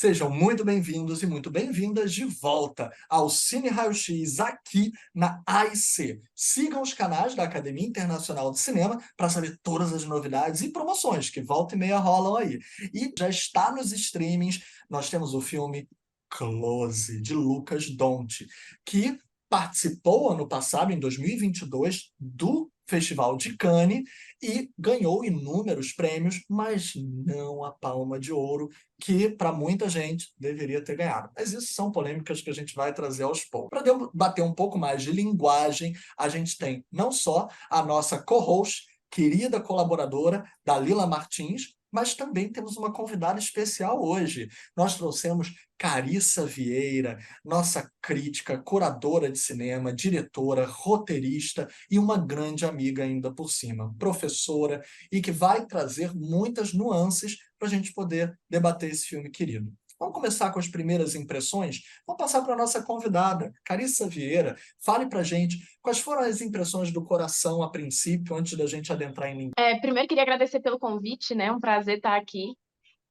Sejam muito bem-vindos e muito bem-vindas de volta ao Cine Raio-X aqui na AIC. Sigam os canais da Academia Internacional de Cinema para saber todas as novidades e promoções que volta e meia rolam aí. E já está nos streamings, nós temos o filme Close, de Lucas Donti, que participou ano passado, em 2022, do Festival de Cannes e ganhou inúmeros prêmios, mas não a Palma de Ouro, que para muita gente deveria ter ganhado. Mas isso são polêmicas que a gente vai trazer aos poucos. Para debater um pouco mais de linguagem, a gente tem não só a nossa co-host, querida colaboradora, Dalila Martins, mas também temos uma convidada especial hoje. Nós trouxemos Carissa Vieira, nossa crítica, curadora de cinema, diretora, roteirista e uma grande amiga ainda por cima, professora, e que vai trazer muitas nuances para a gente poder debater esse filme querido. Vamos começar com as primeiras impressões? Vamos passar para a nossa convidada, Carissa Vieira. Fale para a gente quais foram as impressões do coração a princípio, antes da gente adentrar em ninguém. Primeiro, queria agradecer pelo convite, né? É um prazer estar aqui.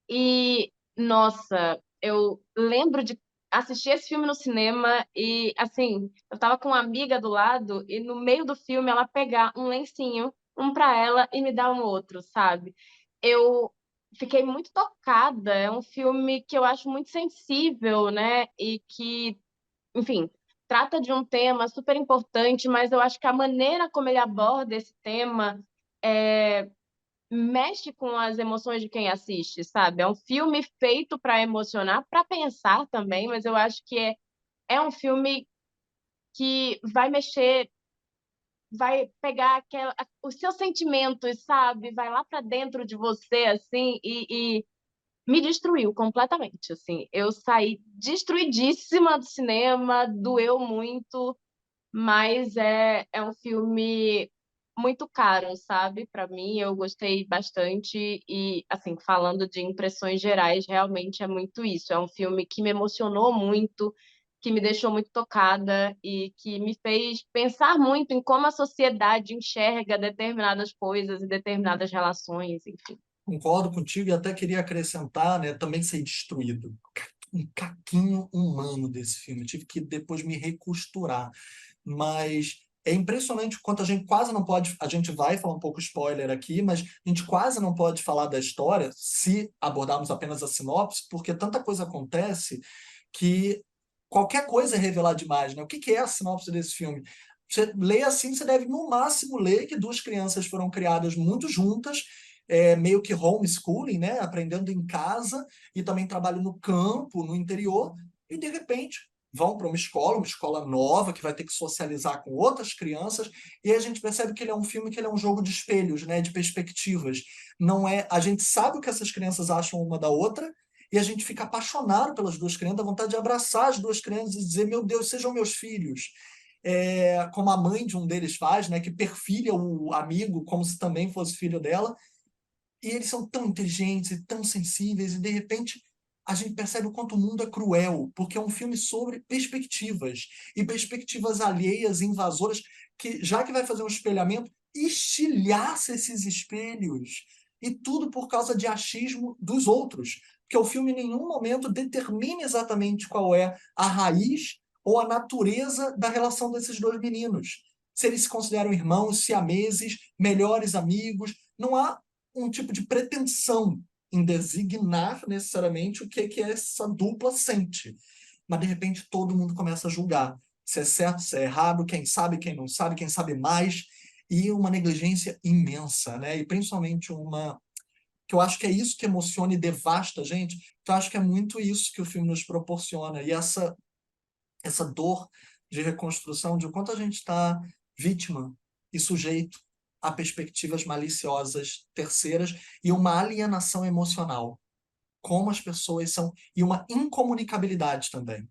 E, nossa, eu lembro de assistir esse filme no cinema e, assim, eu tava com uma amiga do lado e no meio do filme ela pegar um lencinho, um para ela e me dar um outro, sabe? Eu fiquei muito tocada. É um filme que eu acho muito sensível, né? E que, enfim, trata de um tema super importante, mas eu acho que a maneira como ele aborda esse tema mexe com as emoções de quem assiste, sabe? É um filme feito para emocionar, para pensar também, mas eu acho que é um filme que vai mexer, vai pegar os seus sentimentos, sabe? Vai lá para dentro de você, assim, e me destruiu completamente, assim. Eu saí destruidíssima do cinema, doeu muito, mas é um filme muito caro, sabe? Para mim, eu gostei bastante e, assim, falando de impressões gerais, realmente é muito isso. É um filme que me emocionou muito, que me deixou muito tocada e que me fez pensar muito em como a sociedade enxerga determinadas coisas e determinadas relações, enfim. Concordo contigo e até queria acrescentar, né, também ser destruído. Um caquinho humano desse filme. Eu tive que depois me recosturar. Mas é impressionante o quanto a gente quase não pode. A gente vai falar um pouco spoiler aqui, mas a gente quase não pode falar da história se abordarmos apenas a sinopse, porque tanta coisa acontece que qualquer coisa é revelar demais, né? O que que é a sinopse desse filme? Você lê assim, você deve no máximo ler que duas crianças foram criadas muito juntas, meio que homeschooling, né? Aprendendo em casa e também trabalham no campo, no interior, e de repente vão para uma escola nova, que vai ter que socializar com outras crianças, e aí a gente percebe que ele é um filme que ele é um jogo de espelhos, né, de perspectivas. Não é, a gente sabe o que essas crianças acham uma da outra, e a gente fica apaixonado pelas duas crianças, dá vontade de abraçar as duas crianças e dizer, meu Deus, sejam meus filhos. Como a mãe de um deles faz, né, que perfilha o amigo como se também fosse filho dela, e eles são tão inteligentes e tão sensíveis, e de repente a gente percebe o quanto o mundo é cruel, porque é um filme sobre perspectivas, e perspectivas alheias, invasoras, que, já que vai fazer um espelhamento, estilhaça esses espelhos. E tudo por causa de achismo dos outros. Porque o filme em nenhum momento determina exatamente qual é a raiz ou a natureza da relação desses dois meninos. Se eles se consideram irmãos, siameses, melhores amigos, não há um tipo de pretensão em designar necessariamente o que essa dupla sente. Mas, de repente, todo mundo começa a julgar se é certo, se é errado, quem sabe, quem não sabe, quem sabe mais, e uma negligência imensa, né? E principalmente uma que eu acho que é isso que emociona e devasta a gente, então acho que é muito isso que o filme nos proporciona, e essa dor de reconstrução de o quanto a gente está vítima e sujeito a perspectivas maliciosas terceiras e uma alienação emocional. Como as pessoas são. E uma incomunicabilidade também.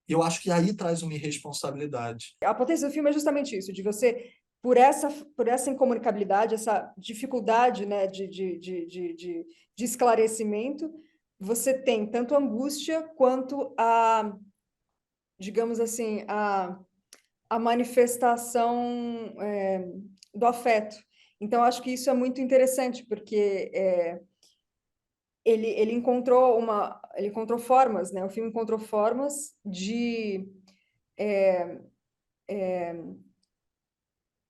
E eu acho que aí traz uma irresponsabilidade. A potência do filme é justamente isso, de você, por essa incomunicabilidade, essa dificuldade, né, de esclarecimento, você tem tanto a angústia quanto digamos assim, a manifestação do afeto. Então, acho que isso é muito interessante, porque ele encontrou formas, né? O filme encontrou formas de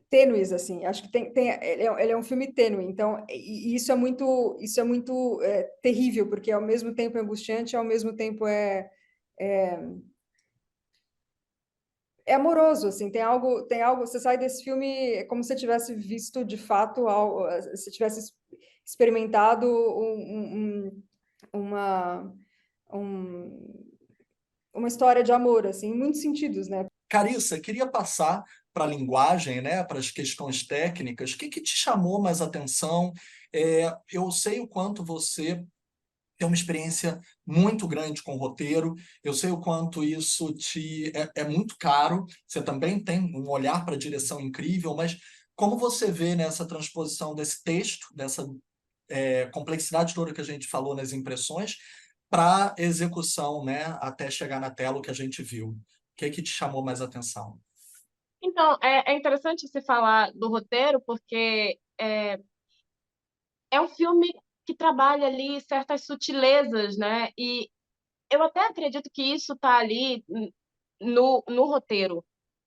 tênues, assim. Acho que ele é um filme tênue. Então, e isso é muito terrível, porque ao mesmo tempo é angustiante, ao mesmo tempo é amoroso, assim. Tem algo. Você sai desse filme como se você tivesse visto de fato algo, se tivesse experimentado uma um- uma história de amor, assim, em muitos sentidos, né? Carissa, queria passar para a linguagem, né, para as questões técnicas. O que que te chamou mais atenção? Eu sei o quanto você tem uma experiência muito grande com roteiro, eu sei o quanto isso é muito caro, você também tem um olhar para a direção incrível, mas como você vê nessa transposição desse texto, dessa complexidade toda que a gente falou nas impressões, para execução, né, até chegar na tela o que a gente viu? O que que te chamou mais atenção? Então, é interessante se falar do roteiro, porque é um filme que trabalha ali certas sutilezas, né? E eu até acredito que isso tá ali no roteiro,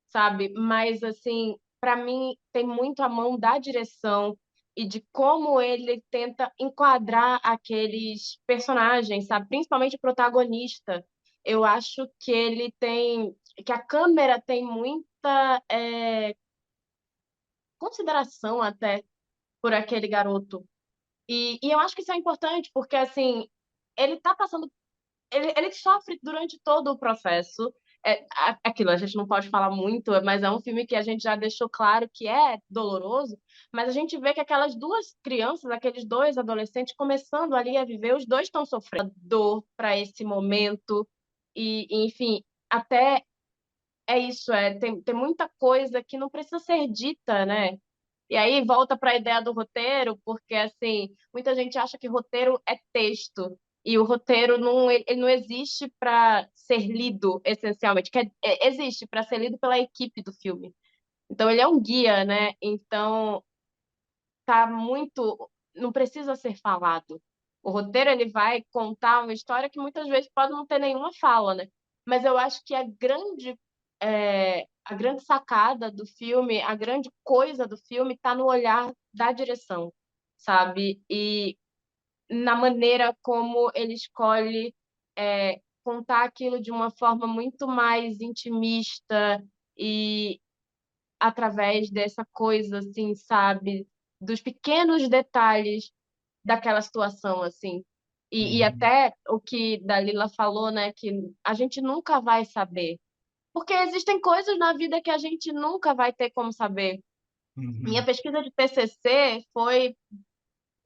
sabe? Mas, assim, para mim, tem muito a mão da direção e de como ele tenta enquadrar aqueles personagens, sabe? Principalmente o protagonista. Eu acho que ele tem, que a câmera tem muita consideração até por aquele garoto. E eu acho que isso é importante, porque, assim, ele tá passando ele sofre durante todo o processo. Aquilo, a gente não pode falar muito, mas é um filme que a gente já deixou claro que é doloroso, mas a gente vê que aquelas duas crianças, aqueles dois adolescentes, começando ali a viver, os dois estão sofrendo dor para esse momento, enfim, até é isso, tem muita coisa que não precisa ser dita, né? E aí volta para a ideia do roteiro, porque assim, muita gente acha que roteiro é texto, e o roteiro não, ele não existe para ser lido essencialmente, existe para ser lido pela equipe do filme. Então ele é um guia, né? Então tá muito, não precisa ser falado. O roteiro ele vai contar uma história que muitas vezes pode não ter nenhuma fala, né? Mas eu acho que a grande sacada do filme, a grande coisa do filme está no olhar da direção, sabe? E na maneira como ele escolhe contar aquilo de uma forma muito mais intimista e através dessa coisa, assim, sabe? Dos pequenos detalhes daquela situação, assim. E Uhum, até o que Dalila falou, né? Que a gente nunca vai saber. Porque existem coisas na vida que a gente nunca vai ter como saber. Minha uhum, pesquisa de TCC foi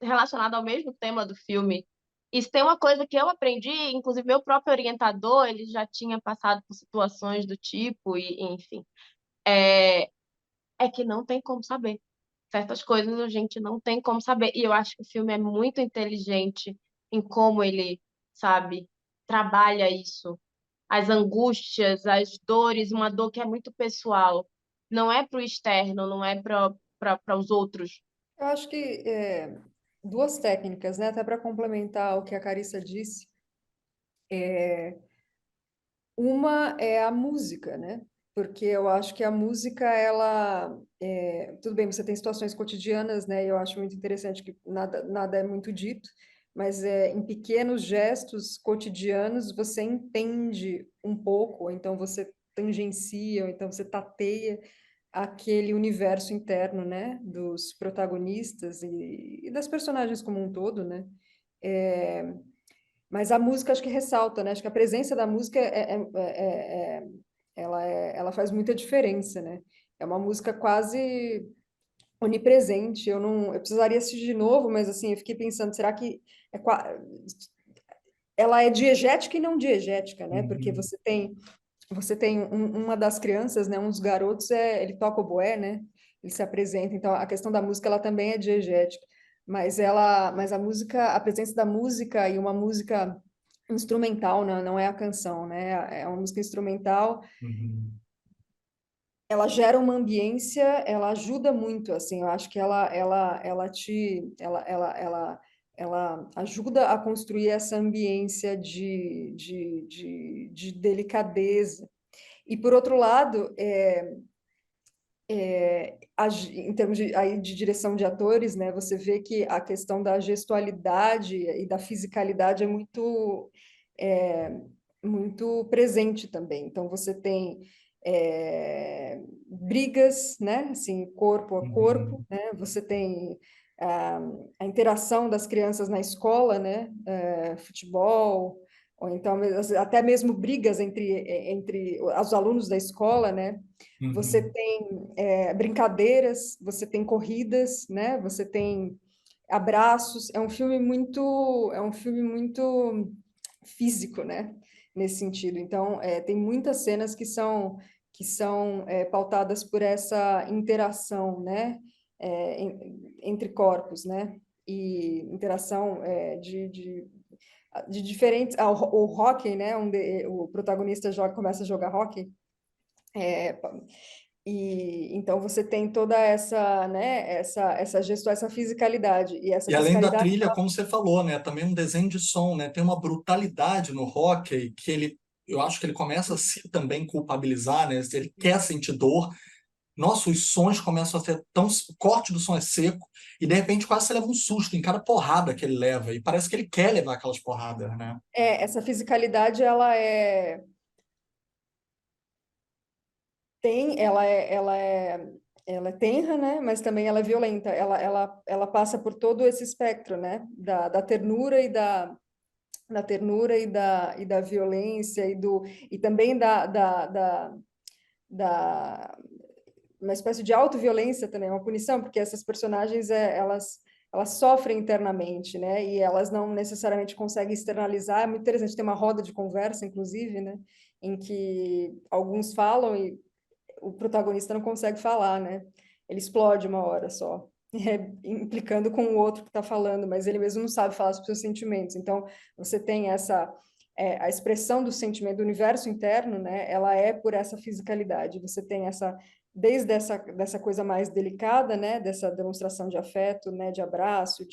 relacionada ao mesmo tema do filme. E se tem uma coisa que eu aprendi, inclusive meu próprio orientador, ele já tinha passado por situações do tipo, enfim, é que não tem como saber. Certas coisas a gente não tem como saber. E eu acho que o filme é muito inteligente em como ele, sabe, trabalha isso. As angústias, as dores, uma dor que é muito pessoal. Não é para o externo, não é para os outros. Eu acho que duas técnicas, né? Até para complementar o que a Carissa disse. Uma é a música, né? Porque eu acho que a música, tudo bem, você tem situações cotidianas, né? E eu acho muito interessante que nada é muito dito, mas em pequenos gestos cotidianos você entende um pouco, ou então você tangencia, ou então você tateia aquele universo interno, né? Dos protagonistas e das personagens como um todo, né? Mas a música acho que ressalta, né? Acho que a presença da música ela faz muita diferença, né? É uma música quase onipresente. Eu precisaria assistir de novo, mas assim, eu fiquei pensando, será que é qua- ela é diegética e não diegética, né? Porque uhum. você tem uma das crianças, né? Um dos garotos ele toca oboé, né? Ele se apresenta. Então a questão da música ela também é diegética, mas a música, a presença da música e uma música instrumental, não é a canção, né? É uma música instrumental, Uhum. ela gera uma ambiência, ela ajuda muito, assim, eu acho que ela ela ajuda a construir essa ambiência de delicadeza. E, por outro lado, em termos aí de direção de atores, né, você vê que a questão da gestualidade e da fisicalidade é é, muito presente também. Então, você tem brigas, né, assim, corpo a corpo, Uhum. né, você tem a, a interação das crianças na escola, né, futebol, ou então até mesmo brigas entre os alunos da escola, né, você Uhum. tem brincadeiras, você tem corridas, né? Você tem abraços. É um filme muito físico, né? Nesse sentido. Então, tem muitas cenas que são pautadas por essa interação, né? Entre corpos, né? E interação de diferentes. O hóquei, né? Onde o protagonista começa a jogar hóquei. É, e então você tem toda essa, né, essa gestão, essa fisicalidade e essa E além da fisicalidade. trilha, como você falou, né, também um desenho de som, né, tem uma brutalidade no Rocky que eu acho que ele começa a se também culpabilizar, né, se ele quer sentir dor. Nossa, os sons começam a ser tão, o corte do som é seco e de repente quase você leva um susto em cada porrada que ele leva e parece que ele quer levar aquelas porradas, né? Essa fisicalidade ela é tenra, né? Mas também ela é violenta. Ela passa por todo esse espectro, né? Da ternura da ternura e da violência e também da uma espécie de autoviolência também, uma punição, porque essas personagens elas sofrem internamente, né? E elas não necessariamente conseguem externalizar. É muito interessante ter uma roda de conversa, inclusive, né? Em que alguns falam e o protagonista não consegue falar, né? Ele explode uma hora só, implicando com o outro que está falando, mas ele mesmo não sabe falar sobre seus sentimentos. Então, você tem a expressão do sentimento, do universo interno, né? Ela é por essa fisicalidade. Você tem desde dessa coisa mais delicada, né? Dessa demonstração de afeto, né? De abraço,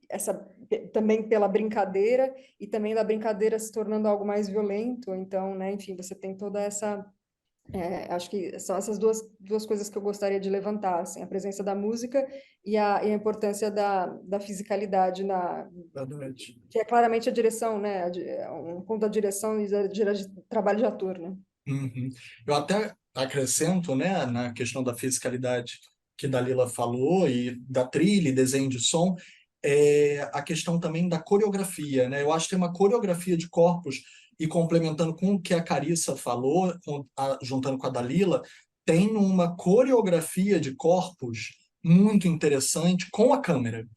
essa também pela brincadeira e também da brincadeira se tornando algo mais violento. Então, né? Enfim, você tem toda essa acho que são essas duas coisas que eu gostaria de levantar, assim, a presença da música e a importância da fisicalidade Verdade. que é claramente a direção, né? Um ponto da direção e de trabalho de ator, né? Uhum. Eu até acrescento, né, na questão da fisicalidade que Dalila falou e da trilha e desenho de som, a questão também da coreografia, né? Eu acho que tem uma coreografia de corpos e complementando com o que a Carissa falou, juntando com a Dalila, tem uma coreografia de corpos muito interessante com a câmera.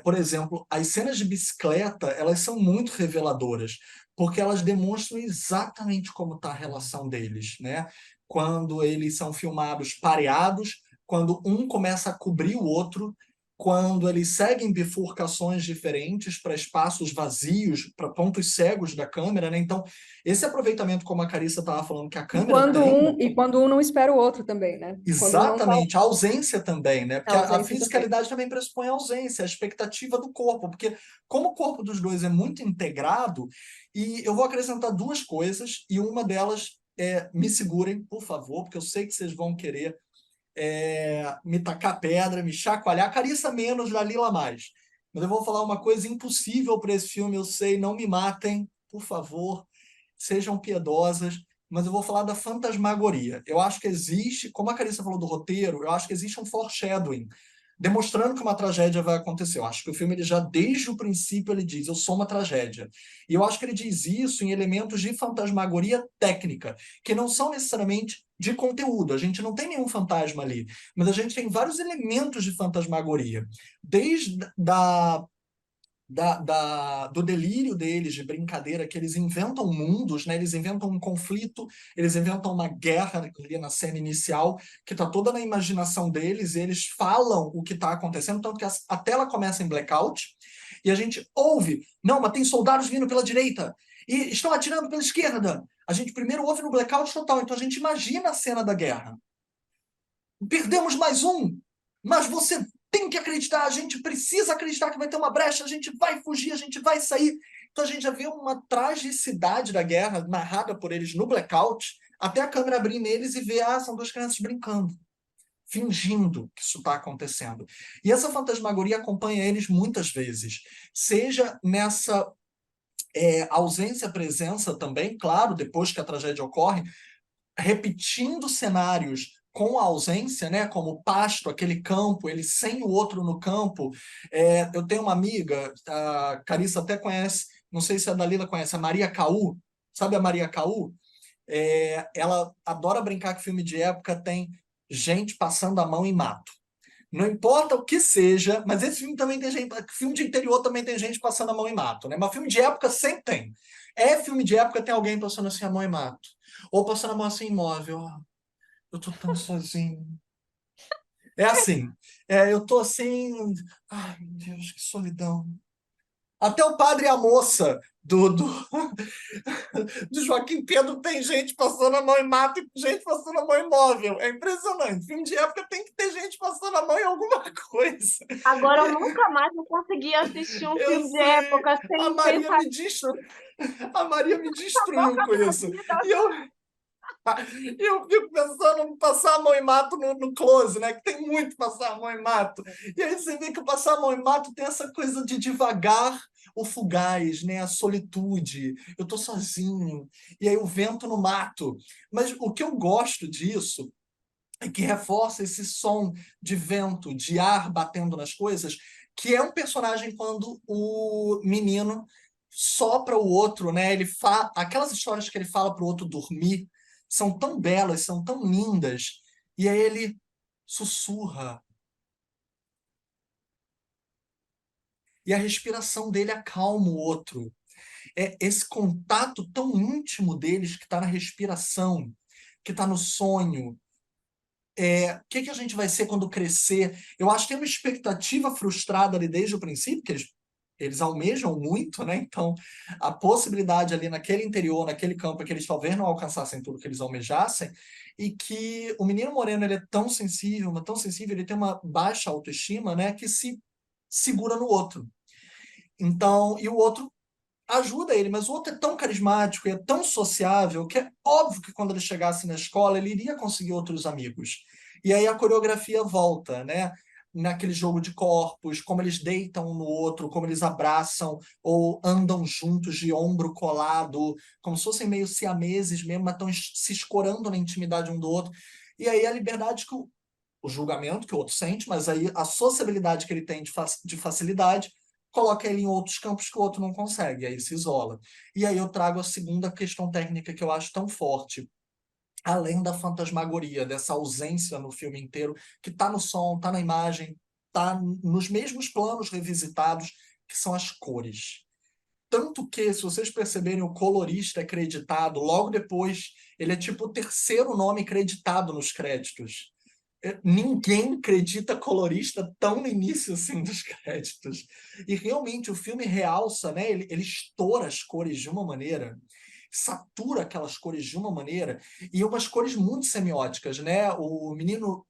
Por exemplo, as cenas de bicicleta, elas são muito reveladoras, porque elas demonstram exatamente como está a relação deles, né? Quando eles são filmados pareados, quando um começa a cobrir o outro, quando eles seguem bifurcações diferentes para espaços vazios, para pontos cegos da câmera, né? Então, esse aproveitamento, como a Carissa estava falando, que a câmera tem. E quando um não espera o outro também, né? Quando um não tá Exatamente, a ausência também, né? a Porque a ausência também. fisicalidade também pressupõe a ausência, a expectativa do corpo, porque como o corpo dos dois é muito integrado, e eu vou acrescentar duas coisas, e uma delas me segurem, por favor, porque eu sei que vocês vão querer me tacar pedra, me chacoalhar, Carissa menos, Dalila mais. Mas eu vou falar uma coisa impossível para esse filme, eu sei, não me matem, por favor, sejam piedosas, mas eu vou falar da fantasmagoria. Eu acho que existe, como a Carissa falou do roteiro, eu acho que existe um foreshadowing, demonstrando que uma tragédia vai acontecer. Eu acho que o filme, ele já desde o princípio, ele diz, eu sou uma tragédia. E eu acho que ele diz isso em elementos de fantasmagoria técnica, que não são necessariamente de conteúdo. A gente não tem nenhum fantasma ali, mas a gente tem vários elementos de fantasmagoria. Desde do delírio deles, de brincadeira, que eles inventam mundos, né? Eles inventam um conflito, eles inventam uma guerra ali na cena inicial, que está toda na imaginação deles, e eles falam o que está acontecendo, tanto que a tela começa em blackout, e a gente ouve, não, mas tem soldados vindo pela direita, e estão atirando pela esquerda. A gente primeiro ouve no blackout total, então a gente imagina a cena da guerra. Perdemos mais um, mas você tem que acreditar, a gente precisa acreditar que vai ter uma brecha, a gente vai fugir, a gente vai sair. Então a gente já vê uma tragicidade da guerra narrada por eles no blackout, até a câmera abrir neles e ver, são duas crianças brincando, fingindo que isso está acontecendo. E essa fantasmagoria acompanha eles muitas vezes, seja nessa ausência-presença também, claro, depois que a tragédia ocorre, repetindo cenários com a ausência, né, como o pasto, aquele campo, ele sem o outro no campo. Eu tenho uma amiga, a Carissa até conhece, não sei se a Dalila conhece, a Maria Caú. Sabe a Maria Caú? Ela adora brincar que filme de época tem gente passando a mão em mato. Não importa o que seja, mas esse filme também tem gente. Filme de interior também tem gente passando a mão em mato, né? Mas filme de época sempre tem. Filme de época tem alguém passando assim a mão em mato. Ou passando a mão assim em imóvel. Eu tô tão sozinho. É assim. Eu tô assim. Ai, meu Deus, que solidão. Até o Padre e a Moça do Joaquim Pedro tem gente passando a mão em mato e gente passando a mão em móvel. É impressionante. Filme de época tem que ter gente passando a mão em alguma coisa. Agora eu nunca mais vou conseguir assistir um Eu filme de sei. época A sem Maria pensar me destruiu. A Maria me na destruiu boca com da isso. vida. E eu fico pensando em passar a mão em mato no close, né? Que tem muito passar a mão em mato. E aí você vê que o passar a mão em mato tem essa coisa de devagar o fugaz, né? A solitude. Eu tô sozinho. E aí o vento no mato. Mas o que eu gosto disso é que reforça esse som de vento, de ar batendo nas coisas, que é um personagem quando o menino sopra o outro, né? Aquelas histórias que ele fala para o outro dormir são tão belas, são tão lindas, e aí ele sussurra. E a respiração dele acalma o outro. É esse contato tão íntimo deles que está na respiração, que está no sonho. O que a gente vai ser quando crescer? Eu acho que tem uma expectativa frustrada ali desde o princípio, que eles almejam muito, né? Então, a possibilidade ali naquele interior, naquele campo, é que eles talvez não alcançassem tudo que eles almejassem, e que o menino moreno ele é tão sensível, mas tão sensível, ele tem uma baixa autoestima, né? Que se segura no outro. Então, e o outro ajuda ele, mas o outro é tão carismático e é tão sociável que é óbvio que quando ele chegasse na escola ele iria conseguir outros amigos. E aí a coreografia volta, né? Naquele jogo de corpos, como eles deitam um no outro, como eles abraçam ou andam juntos de ombro colado, como se fossem meio siameses mesmo, mas estão se escorando na intimidade um do outro. E aí a liberdade que o julgamento que o outro sente, mas aí a sociabilidade que ele tem de facilidade coloca ele em outros campos que o outro não consegue, aí ele se isola. E aí eu trago a segunda questão técnica que eu acho tão forte, além da fantasmagoria, dessa ausência no filme inteiro, que está no som, está na imagem, está nos mesmos planos revisitados, que são as cores. Tanto que, se vocês perceberem, o colorista é creditado, logo depois, ele é tipo o terceiro nome creditado nos créditos. Ninguém acredita colorista tão no início assim dos créditos. E realmente o filme realça, né? Ele estoura as cores de uma maneira, satura aquelas cores de uma maneira, e umas cores muito semióticas, né? O menino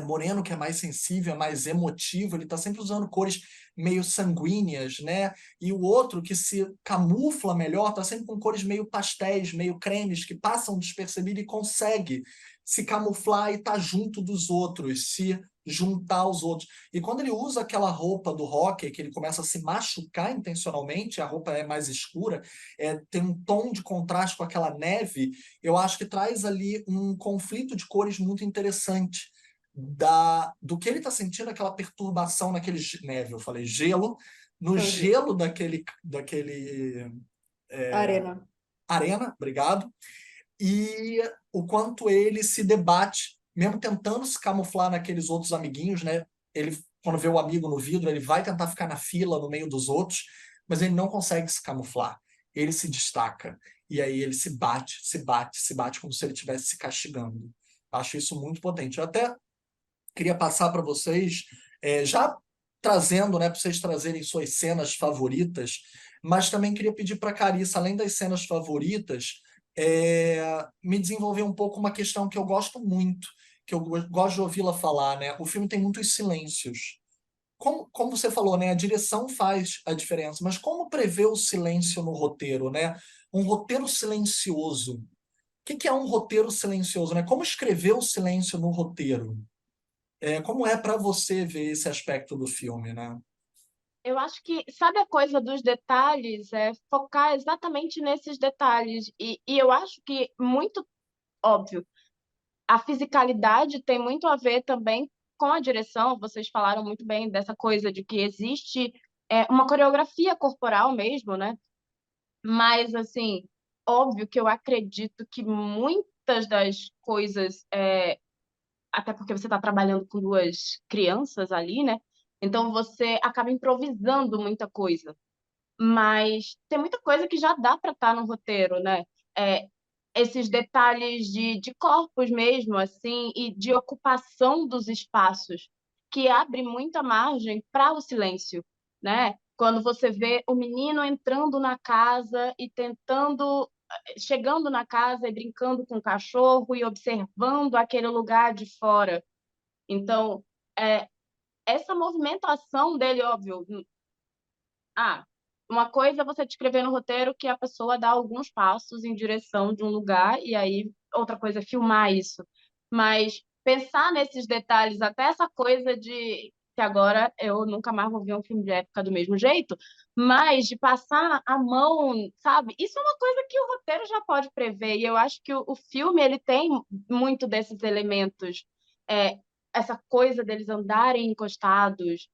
moreno, que é mais sensível, é mais emotivo, ele está sempre usando cores meio sanguíneas, né? E o outro, que se camufla melhor, está sempre com cores meio pastéis, meio cremes, que passam despercebido e consegue se camuflar e tá junto dos outros, se juntar aos outros. E quando ele usa aquela roupa do hockey, que ele começa a se machucar intencionalmente, a roupa é mais escura, tem um tom de contraste com aquela neve, eu acho que traz ali um conflito de cores muito interessante do que ele está sentindo, aquela perturbação naquele neve, eu falei gelo, no gelo daquele Arena. arena, obrigado, e o quanto ele se debate, mesmo tentando se camuflar naqueles outros amiguinhos, né? Ele, quando vê o amigo no vidro, ele vai tentar ficar na fila, no meio dos outros, mas ele não consegue se camuflar. Ele se destaca. E aí ele se bate, se bate, se bate, como se ele estivesse se castigando. Acho isso muito potente. Eu até queria passar para vocês, já trazendo, né, para vocês trazerem suas cenas favoritas, mas também queria pedir para a Carissa, além das cenas favoritas, me desenvolver um pouco uma questão que eu gosto muito, que eu gosto de ouvi-la falar, né? O filme tem muitos silêncios. Como você falou, né? A direção faz a diferença, mas como prever o silêncio no roteiro, né? Um roteiro silencioso. O que é um roteiro silencioso, né? Como escrever o silêncio no roteiro? Como é para você ver esse aspecto do filme, né? Eu acho que, sabe a coisa dos detalhes? É focar exatamente nesses detalhes. E eu acho que, muito óbvio, a fisicalidade tem muito a ver também com a direção. Vocês falaram muito bem dessa coisa de que existe uma coreografia corporal mesmo, né? Mas, assim, óbvio que eu acredito que muitas das coisas, até porque você está trabalhando com duas crianças ali, né? Então você acaba improvisando muita coisa. Mas tem muita coisa que já dá para estar no roteiro, né? É, esses detalhes de corpos mesmo, assim, e de ocupação dos espaços, que abre muita margem para o silêncio, né? Quando você vê o menino entrando na casa e tentando, chegando na casa e brincando com o cachorro e observando aquele lugar de fora. Então, é, essa movimentação dele, óbvio, ah, uma coisa é você descrever no roteiro que a pessoa dá alguns passos em direção de um lugar, e aí outra coisa é filmar isso. Mas pensar nesses detalhes, até essa coisa de que agora eu nunca mais vou ver um filme de época do mesmo jeito, mas de passar a mão, sabe? Isso é uma coisa que o roteiro já pode prever, e eu acho que o filme ele tem muito desses elementos. É, essa coisa deles andarem encostados,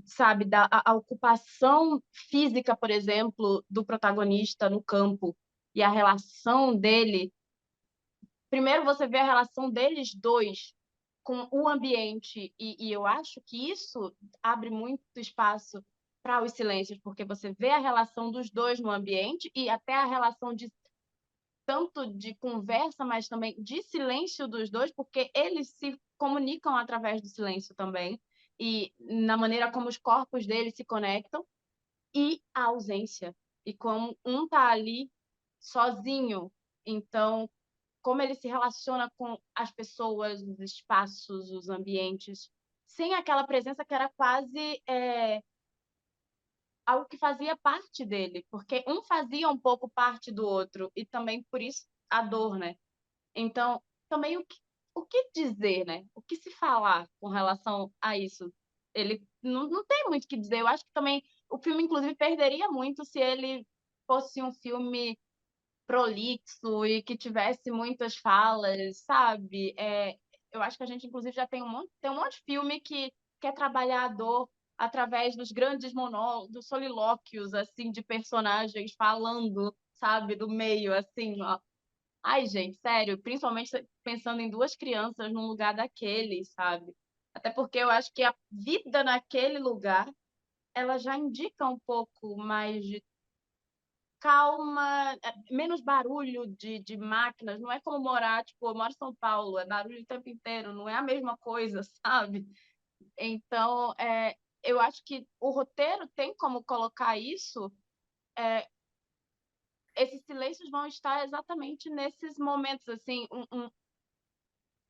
sabe, a ocupação física, por exemplo, do protagonista no campo e a relação dele. Primeiro você vê a relação deles dois com o ambiente, e eu acho que isso abre muito espaço para os silêncios, porque você vê a relação dos dois no ambiente e até a relação de tanto de conversa, mas também de silêncio dos dois, porque eles se comunicam através do silêncio também, e na maneira como os corpos deles se conectam, e a ausência, e como um tá ali sozinho, então como ele se relaciona com as pessoas, os espaços, os ambientes, sem aquela presença que era quase algo que fazia parte dele, porque um fazia um pouco parte do outro, e também por isso a dor, né? Então, também o que dizer, né? O que se falar com relação a isso? Ele não tem muito o que dizer. Eu acho que também o filme, inclusive, perderia muito se ele fosse um filme prolixo e que tivesse muitas falas, sabe? Eu acho que a gente, inclusive, já tem um monte de filme que quer trabalhar a dor através dos grandes monólogos, dos solilóquios, assim, de personagens falando, sabe? Do meio, assim, ó. Ai, gente, sério, principalmente pensando em duas crianças num lugar daquele, sabe? Até porque eu acho que a vida naquele lugar, ela já indica um pouco mais de calma, menos barulho de máquinas. Não é como morar, tipo, eu moro em São Paulo, é barulho o tempo inteiro, não é a mesma coisa, sabe? Então, eu acho que o roteiro tem como colocar isso. Esses silêncios vão estar exatamente nesses momentos, assim,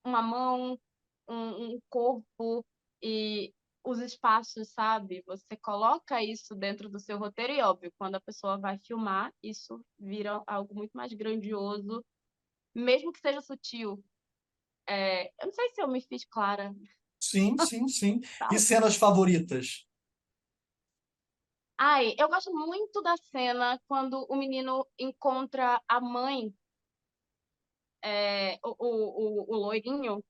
uma mão, um corpo e os espaços, sabe? Você coloca isso dentro do seu roteiro e, óbvio, quando a pessoa vai filmar, isso vira algo muito mais grandioso, mesmo que seja sutil. Eu não sei se eu me fiz clara, Sim, sim, sim. E sabe? cenas favoritas? Ai, eu gosto muito da cena quando o menino encontra a mãe, o loirinho,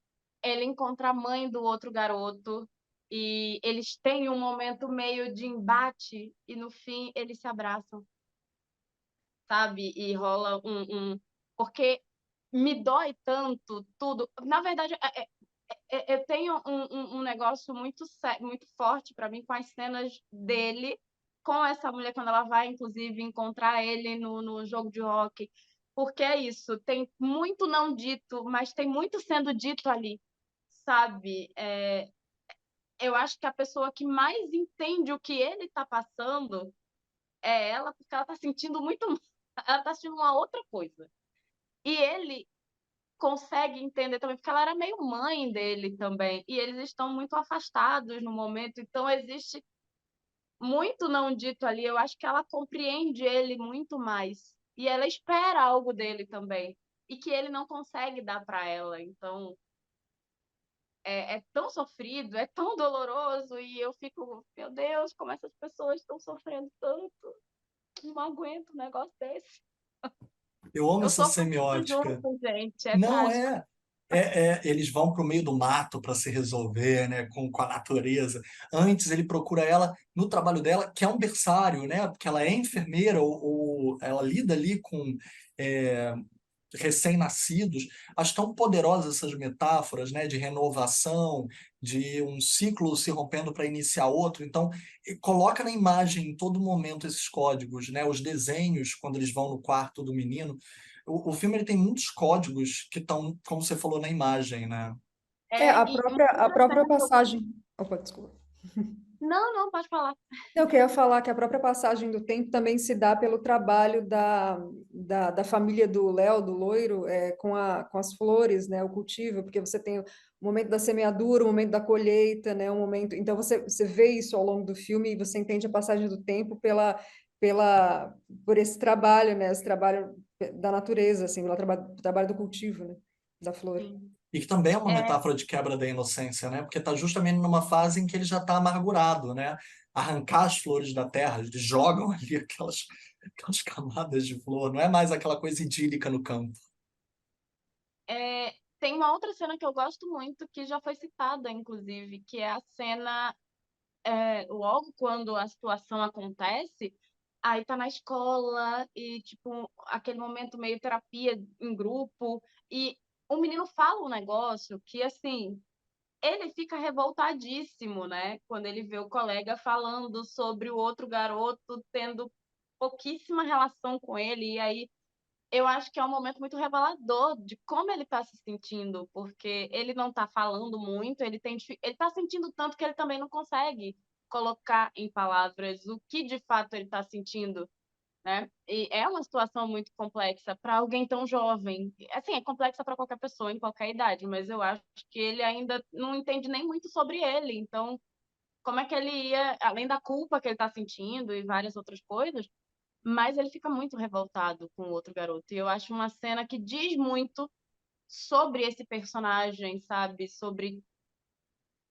ele encontra a mãe do outro garoto e eles têm um momento meio de embate e no fim eles se abraçam, sabe? E rola porque me dói tanto tudo. Na verdade, eu tenho um negócio muito, muito forte para mim com as cenas dele com essa mulher quando ela vai, inclusive, encontrar ele no jogo de hóquei. Porque é isso, tem muito não dito, mas tem muito sendo dito ali, sabe? Eu acho que a pessoa que mais entende o que ele está passando é ela, porque ela está sentindo muito, ela está sentindo uma outra coisa. E ele consegue entender também, porque ela era meio mãe dele também, e eles estão muito afastados no momento, então existe muito não dito ali. Eu acho que ela compreende ele muito mais, e ela espera algo dele também, e que ele não consegue dar para ela. Então, é tão sofrido, é tão doloroso, e eu fico, meu Deus, como essas pessoas estão sofrendo tanto, não aguento um negócio desse. Eu amo Eu essa sofro muito semiótica. junto, gente, é Não trágico. é. Eles vão para o meio do mato para se resolver, né, com a natureza. Antes ele procura ela no trabalho dela, que é um berçário, né, porque ela é enfermeira ou ela lida ali com é, recém-nascidos. Acho tão poderosas essas metáforas, né, de renovação, de um ciclo se rompendo para iniciar outro. Então, coloca na imagem em todo momento esses códigos, né, os desenhos quando eles vão no quarto do menino. O filme ele tem muitos códigos que estão, como você falou, na imagem, né? E uma A outra própria cena que eu... passagem. Opa, desculpa. Não, não, pode falar. Eu queria falar que a própria passagem do tempo também se dá pelo trabalho da família do Léo, do loiro, com as flores, né, o cultivo, porque você tem o momento da semeadura, o momento da colheita, né, o momento. Então você vê isso ao longo do filme e você entende a passagem do tempo por esse trabalho, né, esse trabalho da natureza, assim, pelo trabalho do cultivo, né, da flor. Sim. E que também é uma É, metáfora de quebra da inocência, né? Porque está justamente numa fase em que ele já está amargurado, né? Arrancar as flores da terra, eles jogam ali aquelas camadas de flor, não é mais aquela coisa idílica no campo. tem uma outra cena que eu gosto muito, que já foi citada, inclusive, que é a cena, logo quando a situação acontece, aí tá na escola e, tipo, aquele momento meio terapia em grupo, e o menino fala um negócio que, assim, ele fica revoltadíssimo, né? Quando ele vê o colega falando sobre o outro garoto tendo pouquíssima relação com ele, e aí eu acho que é um momento muito revelador de como ele está se sentindo, porque ele não está falando muito, ele está sentindo tanto que ele também não consegue colocar em palavras o que de fato ele está sentindo, né? E é uma situação muito complexa para alguém tão jovem. Assim, é complexa para qualquer pessoa em qualquer idade, mas eu acho que ele ainda não entende nem muito sobre ele. Então, como é que ele ia, além da culpa que ele está sentindo e várias outras coisas, mas ele fica muito revoltado com o outro garoto. E eu acho uma cena que diz muito sobre esse personagem, sabe? Sobre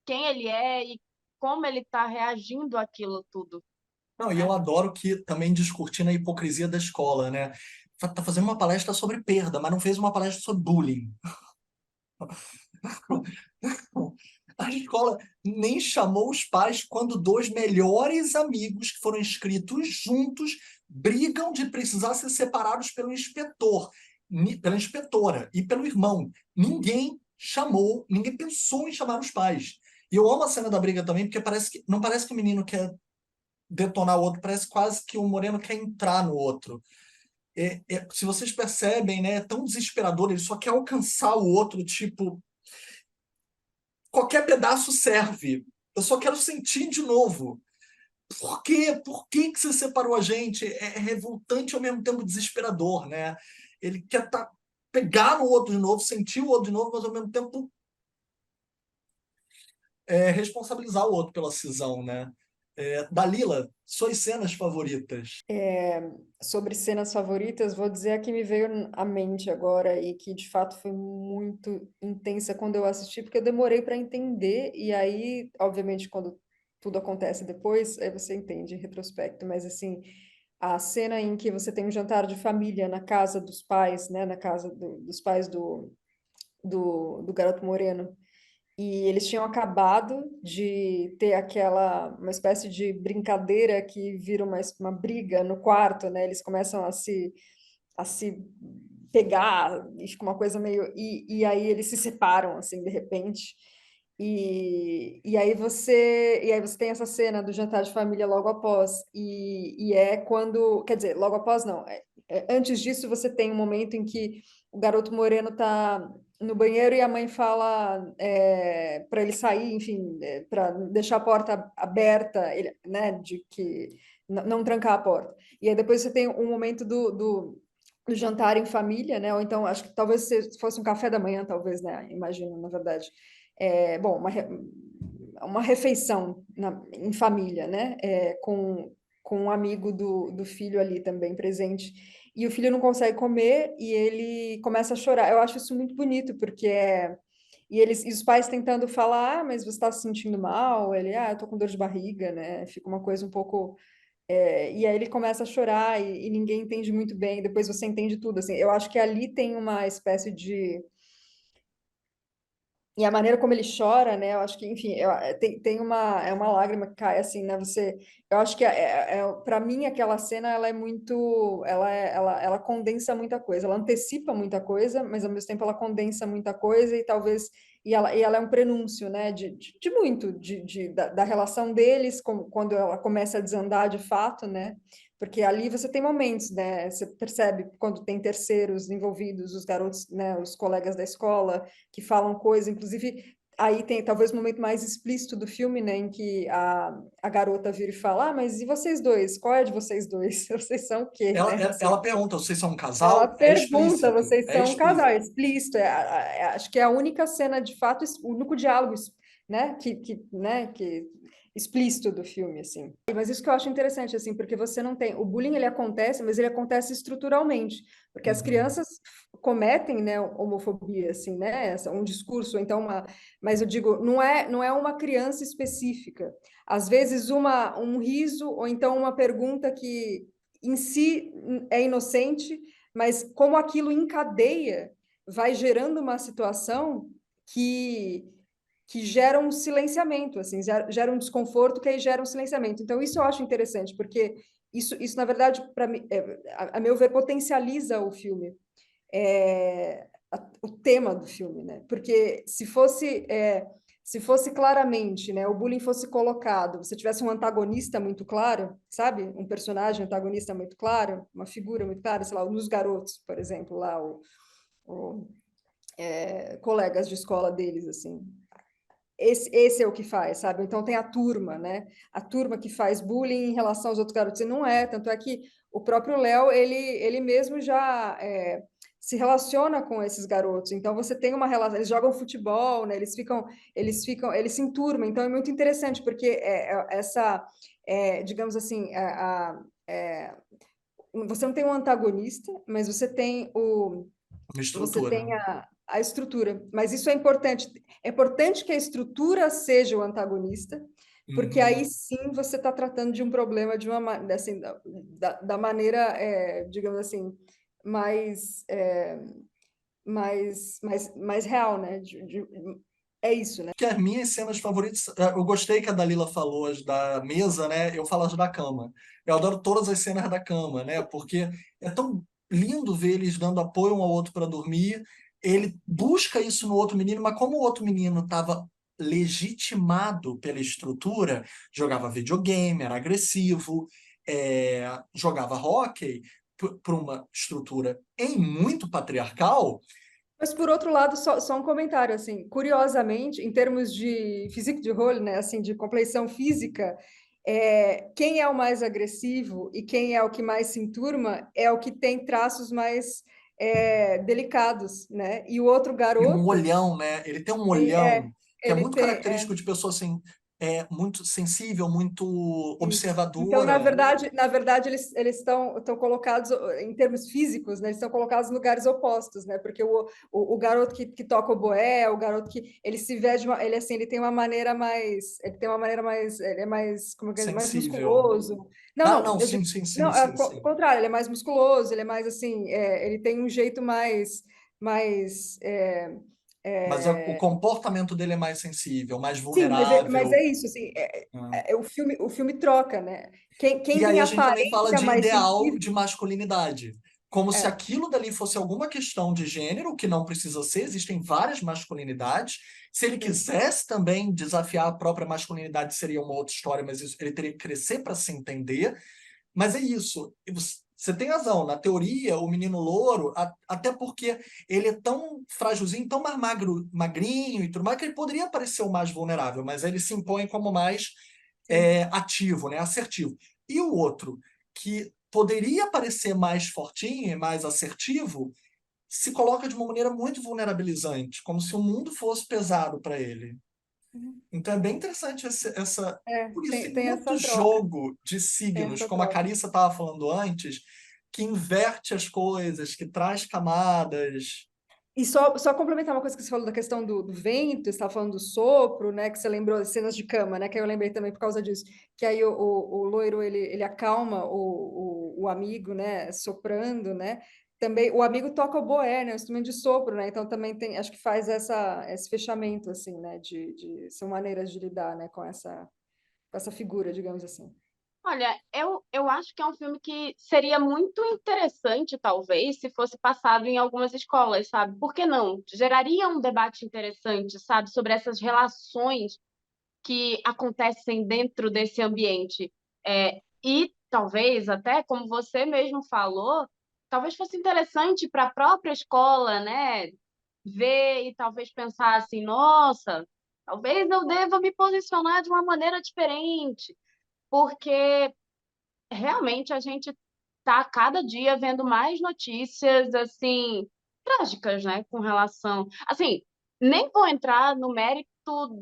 quem ele é e como ele está reagindo àquilo tudo, Não, e eu né? adoro que também discutindo a hipocrisia da escola, né? Tá fazendo uma palestra sobre perda, mas não fez uma palestra sobre bullying. A escola nem chamou os pais quando dois melhores amigos que foram inscritos juntos brigam de precisar ser separados pelo inspetor, pela inspetora e pelo irmão. Ninguém chamou, ninguém pensou em chamar os pais. E eu amo a cena da briga também, porque não parece que o menino quer detonar o outro, parece quase que o Moreno quer entrar no outro. Se vocês percebem, né, é tão desesperador, ele só quer alcançar o outro, tipo, qualquer pedaço serve. Eu só quero sentir de novo. Por quê? Por que que você separou a gente? É revoltante e ao mesmo tempo desesperador, né? Ele quer pegar no outro de novo, sentir o outro de novo, mas ao mesmo tempo responsabilizar o outro pela cisão, né? Dalila, suas cenas favoritas? Sobre cenas favoritas, vou dizer a que me veio à mente agora e que de fato foi muito intensa quando eu assisti, porque eu demorei para entender, e aí, obviamente, quando tudo acontece depois, aí você entende em retrospecto, mas assim, a cena em que você tem um jantar de família na casa dos pais, né, na casa dos pais do garoto moreno, e eles tinham acabado de ter uma espécie de brincadeira que vira uma briga no quarto, né? Eles começam a se pegar, e fica uma coisa meio. E aí eles se separam, assim, de repente. E aí você tem essa cena do jantar de família logo após. E é quando. Quer dizer, logo após não. Antes disso, você tem um momento em que o garoto moreno está no banheiro e a mãe fala para ele sair, enfim, para deixar a porta aberta, né, de que não trancar a porta. E aí depois você tem um momento no jantar em família, né? Ou então, acho que talvez fosse um café da manhã, talvez, né? Imagino, na verdade. Bom, uma refeição em família, né? Com um amigo do filho ali também presente. E o filho não consegue comer e ele começa a chorar. Eu acho isso muito bonito, porque e os pais tentando falar, mas você está se sentindo mal? Ele, eu tô com dor de barriga, né? Fica uma coisa um pouco e aí ele começa a chorar e ninguém entende muito bem, depois você entende tudo, assim. Eu acho que ali tem uma espécie de... E a maneira como ele chora, né? Eu acho que, enfim, tem uma lágrima que cai, assim, né? Eu acho que, para mim, aquela cena, ela é muito... Ela condensa muita coisa, ela antecipa muita coisa, mas, ao mesmo tempo, ela condensa muita coisa e talvez... E ela é um prenúncio, né? De muito, da relação deles, quando ela começa a desandar de fato, né? Porque ali você tem momentos, né? Você percebe quando tem terceiros envolvidos, os garotos, né? Os colegas da escola que falam coisas, inclusive aí tem talvez o momento mais explícito do filme, né, em que a garota vira e fala, mas e vocês dois? Qual é de vocês dois? Vocês são o quê, Ela, né? Assim, ela pergunta, vocês são um ela casal? É pergunta, explícito, vocês é são um casal, explícito. é explícito, acho que é a única cena, de fato, o único diálogo, né, né, que explícito do filme, assim. Mas isso que eu acho interessante, assim, porque você não tem... O bullying, ele acontece, mas ele acontece estruturalmente, porque as Uhum. crianças cometem, né, homofobia, assim, né, um discurso, então mas eu digo, não é uma criança específica. Às vezes um riso ou então uma pergunta que em si é inocente, mas como aquilo encadeia, vai gerando uma situação que gera um silenciamento, assim, gera um desconforto que aí gera um silenciamento. Então, isso eu acho interessante, porque isso na verdade, para mim, a meu ver, potencializa o filme, o tema do filme, né? Porque se fosse claramente, né, o bullying fosse colocado, você tivesse um antagonista muito claro, sabe? Um personagem antagonista muito claro, uma figura muito clara, sei lá, nos garotos, por exemplo, lá, colegas de escola deles, assim. Esse é o que faz, sabe? Então tem a turma, né? A turma que faz bullying em relação aos outros garotos. E não é, tanto é que o próprio Léo, ele mesmo já se relaciona com esses garotos. Então você tem uma relação, eles jogam futebol, né? Eles se enturmam. Então é muito interessante, porque digamos assim, você não tem um antagonista, mas Uma você estrutura. tem a estrutura, mas isso é importante. É importante que a estrutura seja o antagonista, porque aí Uhum. sim você está tratando de um problema assim, da maneira, digamos assim, mais, mais real, né? É isso, né? Que as minhas cenas favoritas, eu gostei que a Dalila falou as da mesa, né? Eu falo as da cama. Eu adoro todas as cenas da cama, né? Porque é tão lindo ver eles dando apoio um ao outro para dormir. Ele busca isso no outro menino, mas como o outro menino estava legitimado pela estrutura, jogava videogame, era agressivo, jogava hóquei por uma estrutura em muito patriarcal. Mas, por outro lado, só um comentário, assim, curiosamente, em termos de physique de rôle, né, assim, de compleição física, quem é o mais agressivo e quem é o que mais se enturma é o que tem traços mais delicados, né? E o outro E um garoto, olhão, né? Ele tem um ele, olhão que é ele muito tem, característico de pessoa assim, muito sensível, muito isso. Então, na observadora. verdade, eles estão colocados em termos físicos, né? Eles estão colocados em lugares opostos, né? Porque o garoto que toca o boé, o garoto que ele se veste, ele assim, ele é mais, como é que é? Mais Sensível. musculoso. Não, Ah, não, não, eu sim, digo, sim, sim, não, sim, o sim. contrário, ele é mais musculoso, ele é mais assim, ele tem um jeito mais Mas o é, comportamento dele é mais sensível, mais sim, mas vulnerável. é isso, assim, Ah. O filme troca, né? Quem E tem aí a gente também fala aparência de mais ideal de sensível, masculinidade. Como se é, aquilo dali fosse alguma questão de gênero, que não precisa ser, existem várias masculinidades. Se ele sim, quisesse também desafiar a própria masculinidade, seria uma outra história, mas ele teria que crescer para se entender. Mas é isso. Você tem razão. Na teoria, o menino louro, até porque ele é tão frágilzinho, tão mais magrinho e tudo mais, que ele poderia parecer o mais vulnerável, mas ele se impõe como mais sim. ativo, né? Assertivo. E o outro, que poderia parecer mais fortinho e mais assertivo, se coloca de uma maneira muito vulnerabilizante, como se o mundo fosse pesado para ele. Então é bem interessante essa. Por isso, tem tem essa muito troca. jogo de Tem signos, essa como a troca. Carissa estava falando antes, que inverte as coisas, que traz camadas. E só complementar uma coisa que você falou da questão do vento, você estava falando do sopro, né? Que você lembrou das cenas de cama, né? Que eu lembrei também por causa disso. Que aí o loiro, ele acalma o amigo, né? Soprando, né? Também o amigo toca o boé, né? O instrumento de sopro, né? Então também tem, acho que faz esse fechamento, assim, né? São maneiras de lidar, né? Com essa figura, digamos assim. Olha, eu acho que é um filme que seria muito interessante, talvez, se fosse passado em algumas escolas, sabe? Por que não? Geraria um debate interessante, sabe, sobre essas relações que acontecem dentro desse ambiente. E talvez, até como você mesmo falou, talvez fosse interessante para a própria escola, né? Ver e talvez pensar assim, nossa, talvez eu deva me posicionar de uma maneira diferente, porque realmente a gente está cada dia vendo mais notícias assim trágicas, né, com relação, assim, nem vou entrar no mérito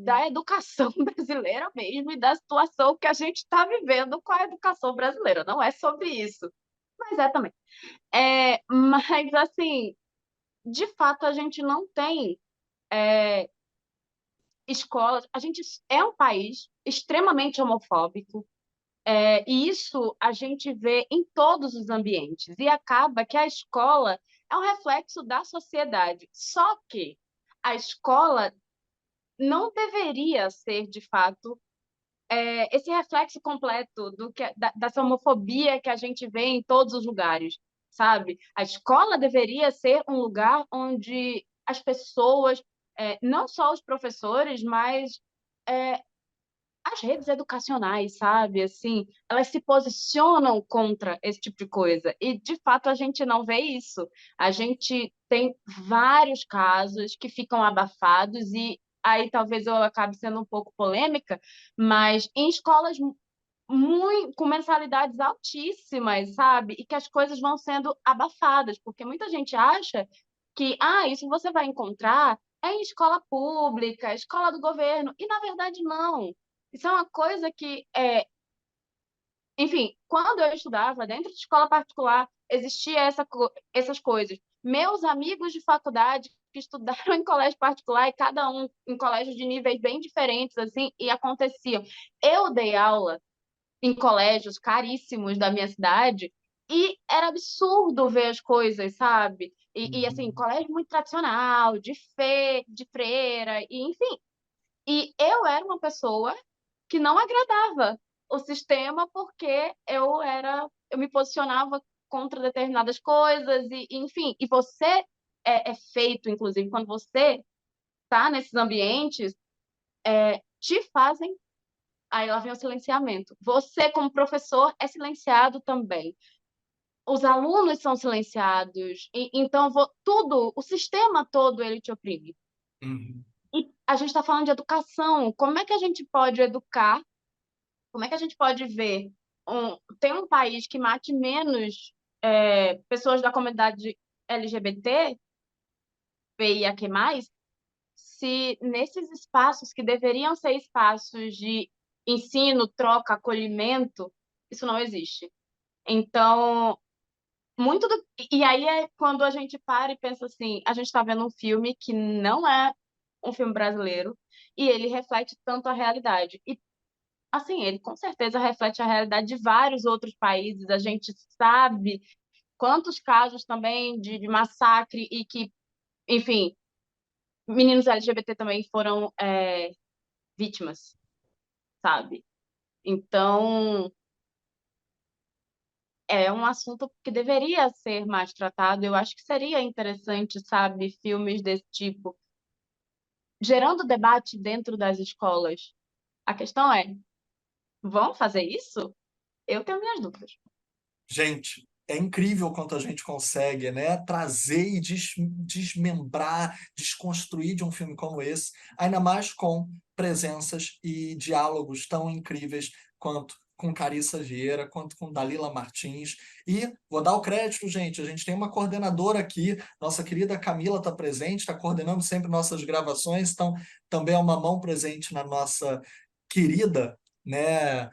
da educação brasileira mesmo e da situação que a gente está vivendo com a educação brasileira. Não é sobre isso, mas é também. Mas assim, de fato a gente não tem escolas. A gente é um país extremamente homofóbico. E isso a gente vê em todos os ambientes. E acaba que a escola é um reflexo da sociedade. Só que a escola não deveria ser, de fato, esse reflexo completo dessa homofobia que a gente vê em todos os lugares, sabe? A escola deveria ser um lugar onde as pessoas, não só os professores, mas as redes educacionais, sabe? Assim, elas se posicionam contra esse tipo de coisa. E, de fato, a gente não vê isso. A gente tem vários casos que ficam abafados e aí talvez eu acabe sendo um pouco polêmica, mas em escolas muito, com mensalidades altíssimas, sabe? E que as coisas vão sendo abafadas, porque muita gente acha que, isso você vai encontrar em escola pública, escola do governo, e na verdade não. Isso é uma coisa que, enfim, quando eu estudava dentro de escola particular, existia essas coisas. Meus amigos de faculdade que estudaram em colégio particular e cada um em colégios de níveis bem diferentes, assim, e aconteciam. Eu dei aula em colégios caríssimos da minha cidade e era absurdo ver as coisas, sabe? E assim, Uhum. colégio muito tradicional, de freira, e enfim. E eu era uma pessoa que não agradava o sistema porque eu me posicionava contra determinadas coisas e enfim. E você é feito, inclusive, quando você está nesses ambientes, te fazem. Aí lá vem o silenciamento. Você, como professor, é silenciado também. Os alunos são silenciados. Então, tudo, o sistema todo, ele te oprime. Uhum. E a gente está falando de educação. Como é que a gente pode educar? Como é que a gente pode ver tem um país que mate menos pessoas da comunidade LGBT, PIAQ+, se nesses espaços que deveriam ser espaços de ensino, troca, acolhimento, isso não existe. Então, muito do... E aí é quando a gente para e pensa assim, a gente está vendo um filme que não é um filme brasileiro e ele reflete tanto a realidade. E, assim, ele com certeza reflete a realidade de vários outros países. A gente sabe quantos casos também de massacre e que, enfim, meninos LGBT também foram vítimas, sabe? Então, é um assunto que deveria ser mais tratado. Eu acho que seria interessante, sabe, filmes desse tipo, gerando debate dentro das escolas. A questão é, vão fazer isso? Eu tenho minhas dúvidas. Gente, é incrível quanto a gente consegue, né, trazer e desmembrar, desconstruir de um filme como esse, ainda mais com presenças e diálogos tão incríveis quanto com Carissa Vieira, quanto com Dalila Martins. E vou dar o crédito, gente, a gente tem uma coordenadora aqui, nossa querida Camila está presente, está coordenando sempre nossas gravações, então também é uma mão presente na nossa querida, né,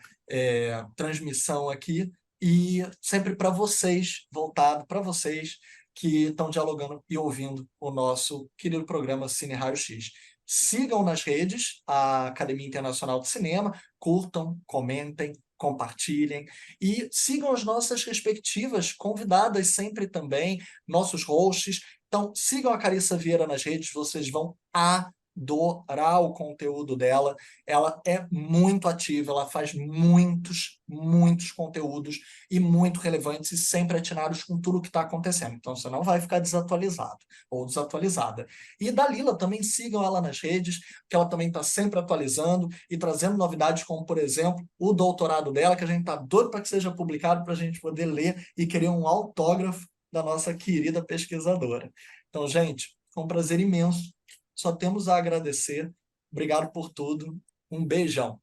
transmissão aqui, e sempre para vocês, voltado para vocês que estão dialogando e ouvindo o nosso querido programa Cine Raio X. Sigam nas redes a Academia Internacional de Cinema, curtam, comentem, compartilhem e sigam as nossas respectivas convidadas sempre também, nossos hosts. Então, sigam a Carissa Vieira nas redes, vocês vão adorar o conteúdo dela. Ela é muito ativa, ela faz muitos conteúdos e muito relevantes e sempre atinados com tudo o que está acontecendo. Então, você não vai ficar desatualizado ou desatualizada. E Dalila, também sigam ela nas redes, que ela também está sempre atualizando e trazendo novidades como, por exemplo, o doutorado dela, que a gente está doido para que seja publicado para a gente poder ler e querer um autógrafo da nossa querida pesquisadora. Então, gente, foi um prazer imenso. Só temos a agradecer. Obrigado por tudo. Um beijão.